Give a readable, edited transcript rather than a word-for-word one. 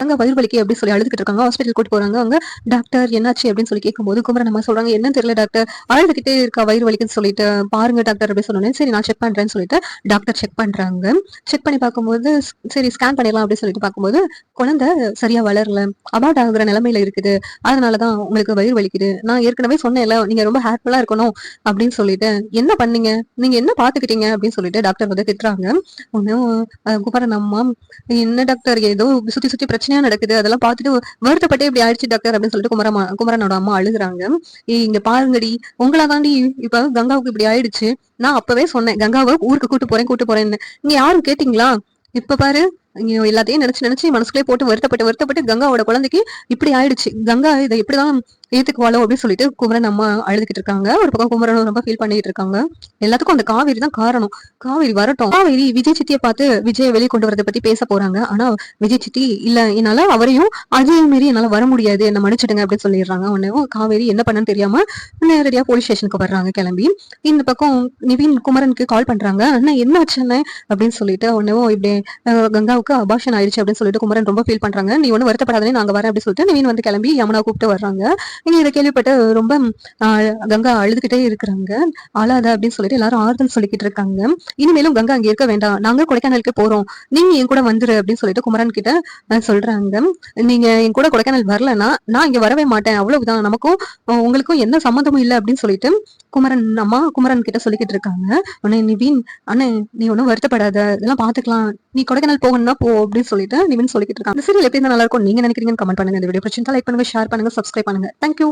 என்னங்க வயிறு வலிக்கு அப்படின்னு சொல்லி அழுதுகிட்டு இருக்காங்க. ஹாஸ்பிட்டல் கூட்டு போறாங்க. அங்க டாக்டர் என்னாச்சு அப்படின்னு சொல்லி கேட்கும்போது குமரன் அம்மா சொல்றாங்க, என்னன்னு தெரியல டாக்டர், அழுதுகிட்டே இருக்கா வயிறு வலிக்குன்னு சொல்லிட்டு, பாருங்க டாக்டர் அப்படின்னு சொன்னோன்னே, சரி நான் செக் பண்றேன்னு சொல்லிட்டு டாக்டர் செக் பண்றாங்க. செக் பண்ணி பார்க்கும்போது சரி ஸ்கேன் பண்ணிடலாம் அப்படின்னு சொல்லிட்டு பார்க்கும்போது குழந்தை சரியா வளரல, அபார்ட் ஆகுற நிலைமையில இருக்குது, அதனாலதான் உங்களுக்கு வயிறு வலிக்குது. நான் ஏற்கனவே சொன்னேன்ல நீங்க ரொம்ப ஹேர்ஃபுல்லா இருக்கணும் அப்படின்னு சொல்லிட்டு, என்ன பண்ணீங்க, நீங்க என்ன பாத்துக்கிட்டீங்க அப்படின்னு சொல்லிட்டு டாக்டர் வந்து திட்டுறாங்க. ஒன்னும் குமரன் அம்மா, என்ன டாக்டர் ஏதோ சுத்தி சுத்தி பிரச்சனையா நடக்குது, அதெல்லாம் பார்த்துட்டு வருத்தப்பட்டே இப்படி ஆயிடுச்சு டாக்டர் அப்படின்னு சொல்லிட்டு குமரனோட அம்மா அழுகுறாங்க. இங்க பாருங்கடி, உங்களா தாண்டி இப்ப கங்காவுக்கு இப்படி ஆயிடுச்சு. நான் அப்பவே சொன்னேன் கங்காவை ஊருக்கு கூட்டு போறேன்னு, நீங்க யாரும் கேட்டீங்களா? இப்ப பாரு, எல்லாத்தையும் நினைச்சு நினைச்சு மனசுக்குள்ளே போட்டு வருத்தப்பட்டு வருத்தப்பட்டு கங்காவோட குழந்தைக்கு இப்படி ஆயிடுச்சு. கங்கா இதை எப்படிதான் ஏத்துக்குவாளோ அப்படின்னு சொல்லிட்டு குமரன் அம்மா அழுதுகிட்டு இருக்காங்க. ஒரு பக்கம் குமரனும் ரொம்ப ஃபீல் பண்ணிட்டு இருக்காங்க. எல்லாத்துக்கும் அந்த காவேரி தான் காரணம். காவேரி வரட்டும். காவேரி விஜய் சித்தியை பார்த்து விஜயை வெளியே கொண்டு வரதை பத்தி பேச போறாங்க. ஆனா விஜய் சித்தி இல்ல, என்னால அவரையும் அஜயும் மீறி என்னால வர முடியாது, என்ன மன்னிச்சிடுங்க அப்படின்னு சொல்லிடுறாங்க. உடனே காவேரி என்ன பண்ணன்னு தெரியாம நேரடியா போலீஸ் ஸ்டேஷனுக்கு வர்றாங்க கிளம்பி. இந்த பக்கம் நிவின் குமரனுக்கு கால் பண்றாங்க. அண்ணா என்ன ஆச்சுன்னு அப்படின்னு சொல்லிட்டு, உடனே இப்படி கங்காவுக்கு அபார்ஷன் ஆயிடுச்சு அப்படின்னு சொல்லிட்டு குமரன் ரொம்ப ஃபீல் பண்றாங்க. நீ ஒன்னும் வருத்தப்படாதே, நாங்க வரேன் அப்படின்னு சொல்லிட்டு நிவின் வந்து கிளம்பி யமுனா கூப்பிட்டு வர்றாங்க. நீங்க இதை கேள்விப்பட்டு ரொம்ப கங்கா அழுதுகிட்டே இருக்கிறாங்க. அழாத அப்படின்னு சொல்லிட்டு எல்லாரும் ஆறுதல் சொல்லிக்கிட்டு இருக்காங்க. இனிமேலும் கங்கா அங்க இருக்க வேண்டாம், நாங்க கொடைக்கானலுக்கு போறோம், நீங்க என் கூட வந்துரு அப்படின்னு சொல்லிட்டு குமரன் கிட்ட சொல்றாங்க. நீங்க என் கூட கொடைக்கானல் வரலன்னா நான் இங்க வரவே மாட்டேன், அவ்வளவுதான், நமக்கும் உங்களுக்கும் எந்த சம்மந்தமும் இல்லை அப்படின்னு சொல்லிட்டு குமரன் அம்மா குமரன் கிட்ட சொல்லிக்கிட்டு இருக்காங்க. உடனே நிவின், அண்ணே நீ ஒன்னும் வருத்தப்படாத, இதெல்லாம் பாத்துக்கலாம், நீ கொடைக்கானல் போகணும்னா போ அப்படின்னு சொல்லிட்டு நிவின் சொல்லிக்கிட்டு இருக்காங்க. இந்த சீரியல் எப்படி நல்லா இருக்கும் நீங்க நினைக்கிறீங்கன்னு கமெண்ட் பண்ணுங்க. இந்த வீடியோ பிடிச்சிருந்தா லைக் பண்ணுங்க, ஷேர் பண்ணுங்க, சப்ஸ்கிரைப் பண்ணுங்க. தேங்க்யூ.